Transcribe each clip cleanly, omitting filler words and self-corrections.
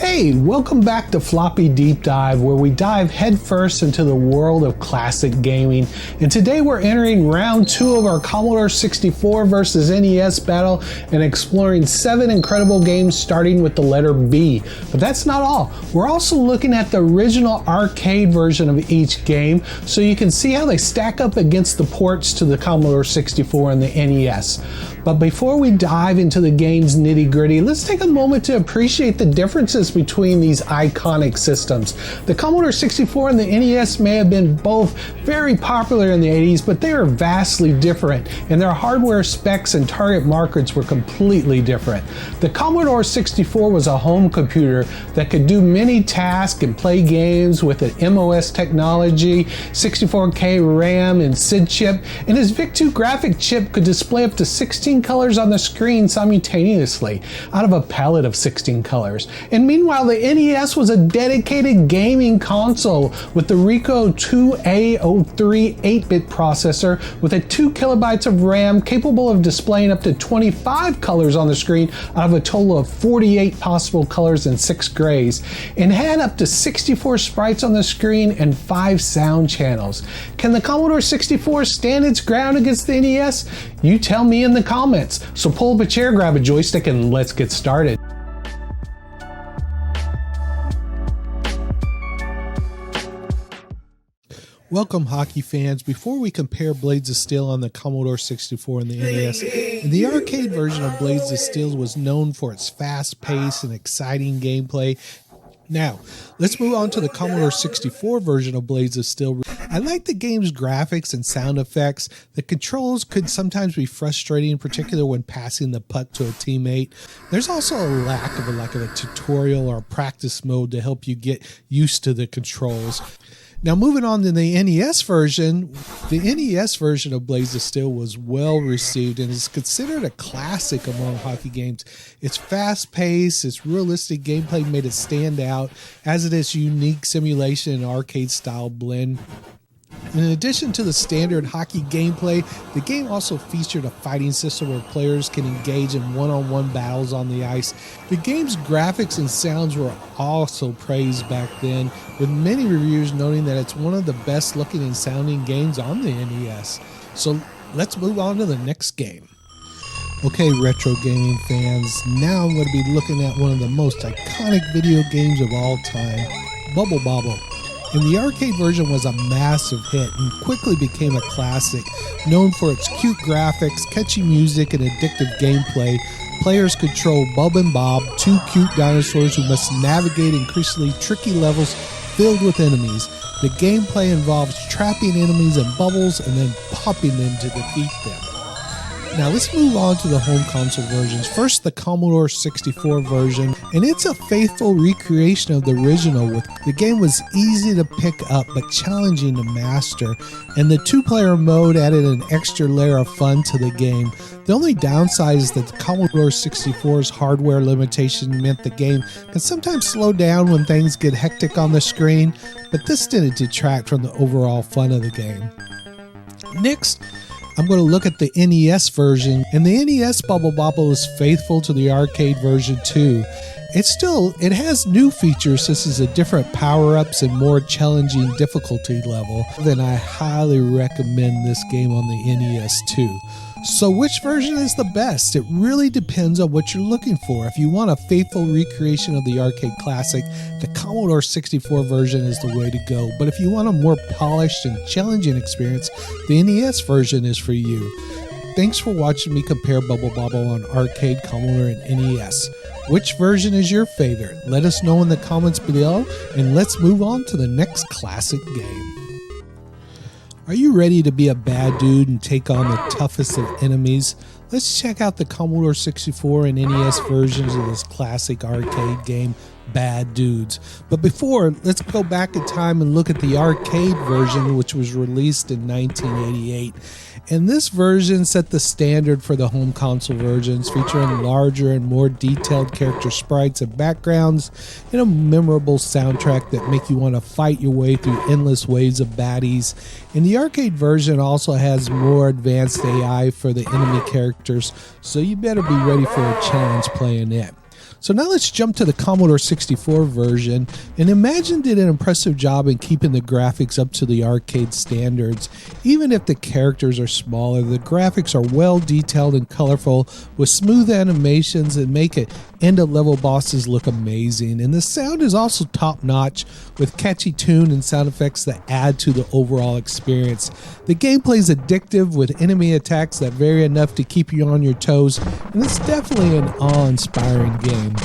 Hey, welcome back to Floppy Deep Dive, where we dive headfirst into the world of classic gaming. And today we're entering round 2 of our Commodore 64 versus NES battle and exploring 7 incredible games starting with the letter B. But that's not all. We're also looking at the original arcade version of each game so you can see how they stack up against the ports to the Commodore 64 and the NES. But before we dive into the game's nitty-gritty, let's take a moment to appreciate the differences between these iconic systems. The Commodore 64 and the NES may have been both very popular in the 80s, but they are vastly different, and their hardware specs and target markets were completely different. The Commodore 64 was a home computer that could do many tasks and play games with an MOS technology, 64K RAM and SID chip, and his VIC-2 graphic chip could display up to 16 colors on the screen simultaneously out of a palette of 16 colors. And meanwhile, the NES was a dedicated gaming console with the Rico 2A03 8-bit processor with a 2 kilobytes of RAM capable of displaying up to 25 colors on the screen out of a total of 48 possible colors and 6 grays, and had up to 64 sprites on the screen and 5 sound channels. Can the Commodore 64 stand its ground against the NES? You tell me in the comments. So pull up a chair, grab a joystick, and let's get started. Welcome, hockey fans. Before we compare Blades of Steel on the Commodore 64 and the NES, the arcade version of Blades of Steel was known for its fast pace and exciting gameplay. Now, let's move on to the Commodore 64 version of Blades of Steel. I like the game's graphics and sound effects. The controls could sometimes be frustrating, particularly when passing the puck to a teammate. There's also a lack of a tutorial or a practice mode to help you get used to the controls. Now, moving on to the NES version of Blades of Steel was well received and is considered a classic among hockey games. Its fast-paced, its realistic gameplay made it stand out, as it is unique simulation and arcade-style blend. In addition to the standard hockey gameplay, the game also featured a fighting system where players can engage in one-on-one battles on the ice. The game's graphics and sounds were also praised back then, with many reviewers noting that it's one of the best looking and sounding games on the NES. So let's move on to the next game. Okay, retro gaming fans, now I'm going to be looking at one of the most iconic video games of all time, Bobble. And the arcade version was a massive hit and quickly became a classic. Known for its cute graphics, catchy music, and addictive gameplay, players control Bub and Bob, 2 cute dinosaurs who must navigate increasingly tricky levels filled with enemies. The gameplay involves trapping enemies in bubbles and then popping them to defeat them. Now let's move on to the home console versions. First, the Commodore 64 version, and it's a faithful recreation of the original. The game was easy to pick up but challenging to master, and the 2-player mode added an extra layer of fun to the game. The only downside is that the Commodore 64's hardware limitation meant the game can sometimes slow down when things get hectic on the screen, but this didn't detract from the overall fun of the game. Next, I'm going to look at the NES version, and the NES Bobble is faithful to the arcade version too. It has new features such as different power-ups and more challenging difficulty level. Then I highly recommend this game on the NES too. So which version is the best? It really depends on what you're looking for. If you want a faithful recreation of the arcade classic, the Commodore 64 version is the way to go. But if you want a more polished and challenging experience, the NES version is for you. Thanks for watching me compare Bobble on arcade, Commodore, and NES. Which version is your favorite? Let us know in the comments below, and let's move on to the next classic game. Are you ready to be a bad dude and take on the toughest of enemies? Let's check out the Commodore 64 and NES versions of this classic arcade game, Bad Dudes. But before, let's go back in time and look at the arcade version, which was released in 1988. And this version set the standard for the home console versions, featuring larger and more detailed character sprites and backgrounds, and a memorable soundtrack that make you want to fight your way through endless waves of baddies. And the arcade version also has more advanced AI for the enemy characters, so you better be ready for a challenge playing it. So now let's jump to the Commodore 64 version, and Imagine did an impressive job in keeping the graphics up to the arcade standards. Even if the characters are smaller, the graphics are well detailed and colorful with smooth animations that make it end-of-level bosses look amazing. And the sound is also top-notch with catchy tune and sound effects that add to the overall experience. The gameplay is addictive with enemy attacks that vary enough to keep you on your toes, and it's definitely an awe-inspiring game.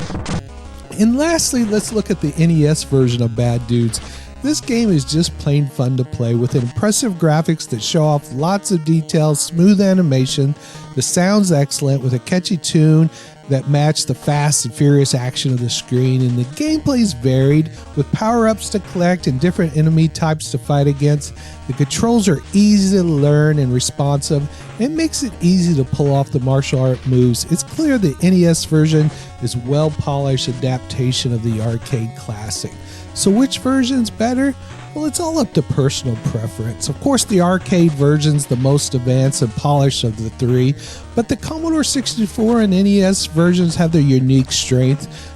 And lastly, let's look at the NES version of Bad Dudes. This game is just plain fun to play with impressive graphics that show off lots of details, smooth animation. The sound's excellent with a catchy tune that match the fast and furious action of the screen, and the gameplay is varied with power-ups to collect and different enemy types to fight against. The controls are easy to learn and responsive. It makes it easy to pull off the martial art moves. It's clear the NES version is well-polished adaptation of the arcade classic. So which version's better? Well, it's all up to personal preference. Of course, the arcade version's the most advanced and polished of the three, but the Commodore 64 and NES versions have their unique strength.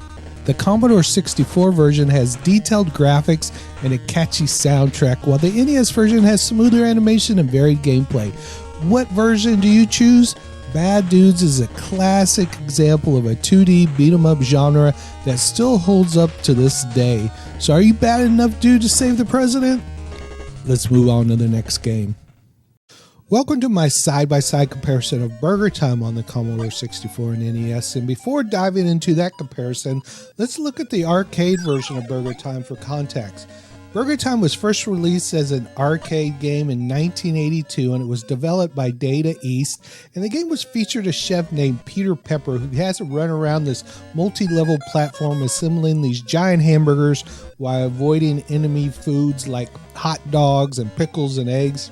The Commodore 64 version has detailed graphics and a catchy soundtrack, while the NES version has smoother animation and varied gameplay. What version do you choose? Bad Dudes is a classic example of a 2D beat-em-up genre that still holds up to this day. So are you bad enough, dude, to save the president? Let's move on to the next game. Welcome to my side-by-side comparison of BurgerTime on the Commodore 64 and NES. And before diving into that comparison, let's look at the arcade version of BurgerTime for context. BurgerTime was first released as an arcade game in 1982, and it was developed by Data East. And the game was featured a chef named Peter Pepper who has to run around this multi-level platform assembling these giant hamburgers while avoiding enemy foods like hot dogs and pickles and eggs.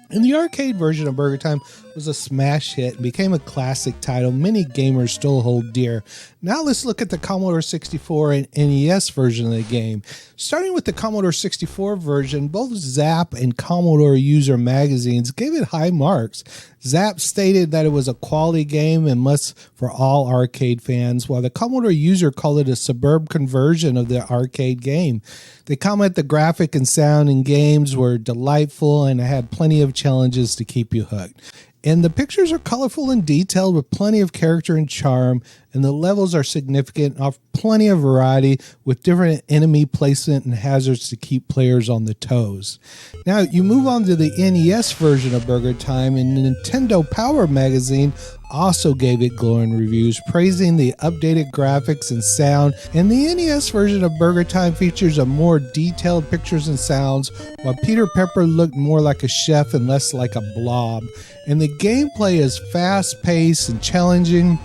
And the arcade version of BurgerTime was a smash hit and became a classic title many gamers still hold dear. Now let's look at the Commodore 64 and NES version of the game. Starting with the Commodore 64 version, both Zap and Commodore User magazines gave it high marks. Zap stated that it was a quality game and must for all arcade fans, while the Commodore User called it a superb conversion of the arcade game. They comment the graphic and sound in games were delightful and had plenty of challenges to keep you hooked. And the pictures are colorful and detailed with plenty of character and charm, and the levels are significant and offer plenty of variety with different enemy placement and hazards to keep players on the toes. Now you move on to the NES version of BurgerTime, and Nintendo Power magazine also gave it glowing reviews, praising the updated graphics and sound. And the NES version of BurgerTime features a more detailed pictures and sounds, while Peter Pepper looked more like a chef and less like a blob. And the gameplay is fast-paced and challenging,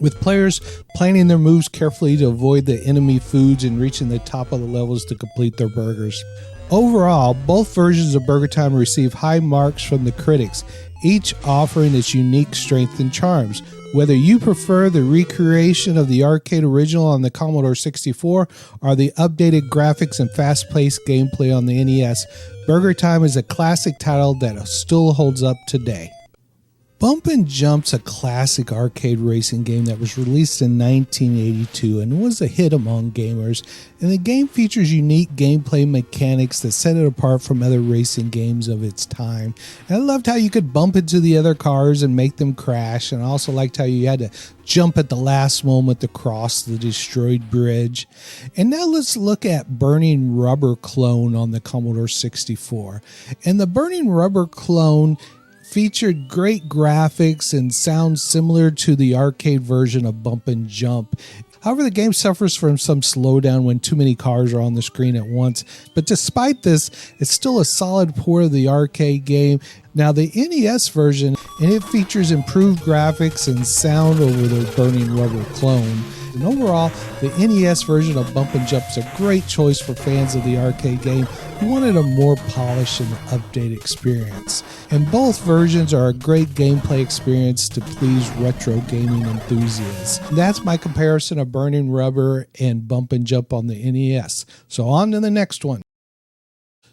with players planning their moves carefully to avoid the enemy foods and reaching the top of the levels to complete their burgers. Overall, both versions of BurgerTime received high marks from the critics, each offering its unique strengths and charms. Whether you prefer the recreation of the arcade original on the Commodore 64 or the updated graphics and fast-paced gameplay on the NES, BurgerTime is a classic title that still holds up today. Bump and Jump's a classic arcade racing game that was released in 1982 and was a hit among gamers. And the game features unique gameplay mechanics that set it apart from other racing games of its time. And I loved how you could bump into the other cars and make them crash, and I also liked how you had to jump at the last moment to cross the destroyed bridge. And now let's look at Burning Rubber Clone on the Commodore 64. And the Burning Rubber Clone featured great graphics and sounds similar to the arcade version of Bump and Jump. However, the game suffers from some slowdown when too many cars are on the screen at once. But despite this, it's still a solid port of the arcade game. Now, the NES version, and it features improved graphics and sound over the Burning Rubber Clone. And overall, the NES version of Bump and Jump is a great choice for fans of the arcade game who wanted a more polished and updated experience. And both versions are a great gameplay experience to please retro gaming enthusiasts. And that's my comparison of Burning Rubber and Bump and Jump on the NES. So on to the next one.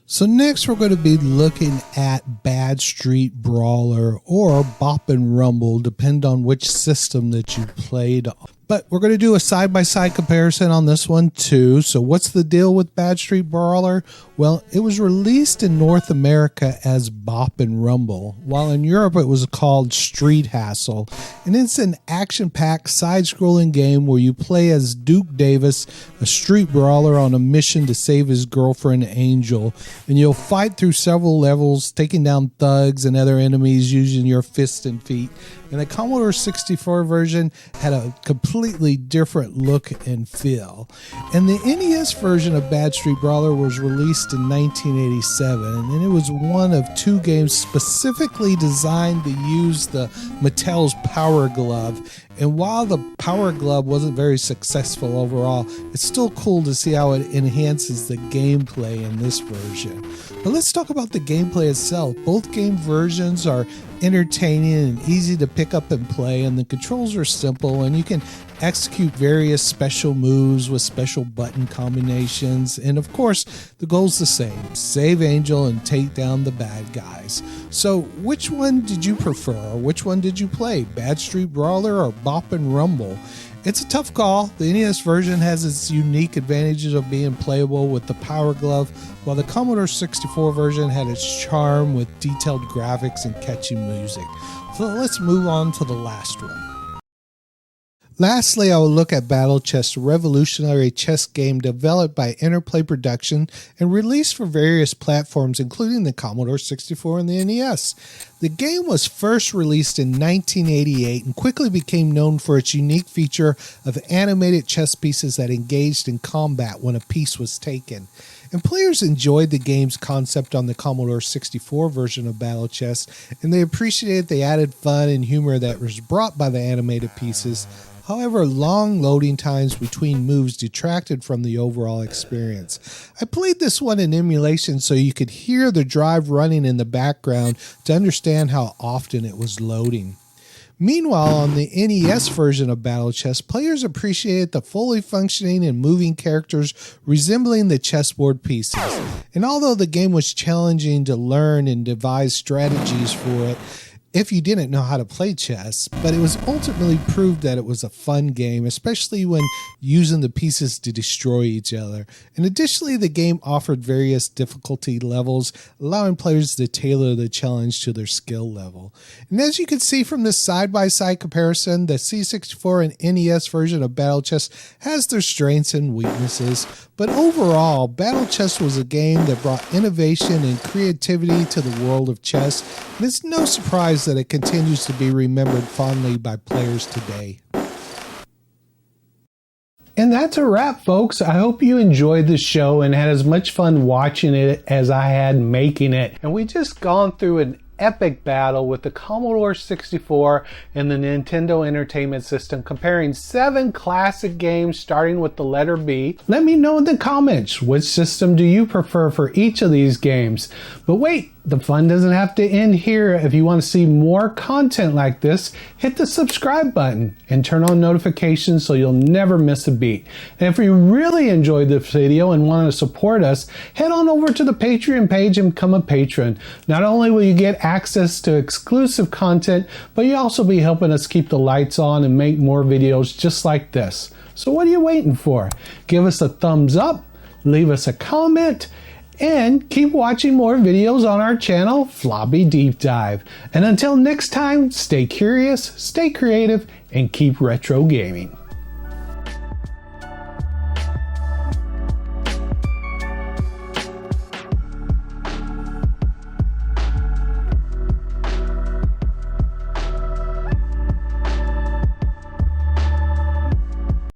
So next we're going to be looking at Bad Street Brawler or Bop and Rumble, depending on which system that you played on. But we're going to do a side-by-side comparison on this one too. So what's the deal with Bad Street Brawler? Well, it was released in North America as Bop and Rumble, while in Europe it was called Street Hassle. And it's an action-packed side-scrolling game where you play as Duke Davis, a street brawler on a mission to save his girlfriend Angel. And you'll fight through several levels, taking down thugs and other enemies using your fists and feet. And the Commodore 64 version had a completely different look and feel. And the NES version of Bad Street Brawler was released in 1987, and it was one of two games specifically designed to use the Mattel's Power Glove. And while the Power Glove wasn't very successful overall, it's still cool to see how it enhances the gameplay in this version. But let's talk about the gameplay itself. Both game versions are entertaining and easy to pick up and play, and the controls are simple, and you can execute various special moves with special button combinations. And of course, the goal's the same: save Angel and take down the bad guys. So which one did you prefer? Which one did you play? Bad Street Brawler or Bop and Rumble? It's a tough call. The NES version has its unique advantages of being playable with the Power Glove, while the Commodore 64 version had its charm with detailed graphics and catchy music. So let's move on to the last one. Lastly, I will look at Battle Chess, a revolutionary chess game developed by Interplay Production and released for various platforms, including the Commodore 64 and the NES. The game was first released in 1988 and quickly became known for its unique feature of animated chess pieces that engaged in combat when a piece was taken. And players enjoyed the game's concept on the Commodore 64 version of Battle Chess, and they appreciated the added fun and humor that was brought by the animated pieces. However, long loading times between moves detracted from the overall experience. I played this one in emulation so you could hear the drive running in the background to understand how often it was loading. Meanwhile, on the NES version of Battle Chess, players appreciated the fully functioning and moving characters resembling the chessboard pieces. And although the game was challenging to learn and devise strategies for it, if you didn't know how to play chess, but it was ultimately proved that it was a fun game, especially when using the pieces to destroy each other. And additionally, the game offered various difficulty levels, allowing players to tailor the challenge to their skill level. And as you can see from this side-by-side comparison, the C64 and NES version of Battle Chess has their strengths and weaknesses, but overall, Battle Chess was a game that brought innovation and creativity to the world of chess, and it's no surprise that it continues to be remembered fondly by players today. And that's a wrap, folks. I hope you enjoyed the show and had as much fun watching it as I had making it. And we just gone through an epic battle with the Commodore 64 and the Nintendo Entertainment System, comparing 7 classic games starting with the letter B. Let me know in the comments, which system do you prefer for each of these games? But wait, the fun doesn't have to end here. If you want to see more content like this, hit the subscribe button and turn on notifications so you'll never miss a beat. And if you really enjoyed this video and want to support us, head on over to the Patreon page and become a patron. Not only will you get access to exclusive content, but you'll also be helping us keep the lights on and make more videos just like this. So what are you waiting for? Give us a thumbs up, leave us a comment, and keep watching more videos on our channel, Floppy Deep Dive. And until next time, stay curious, stay creative, and keep retro gaming.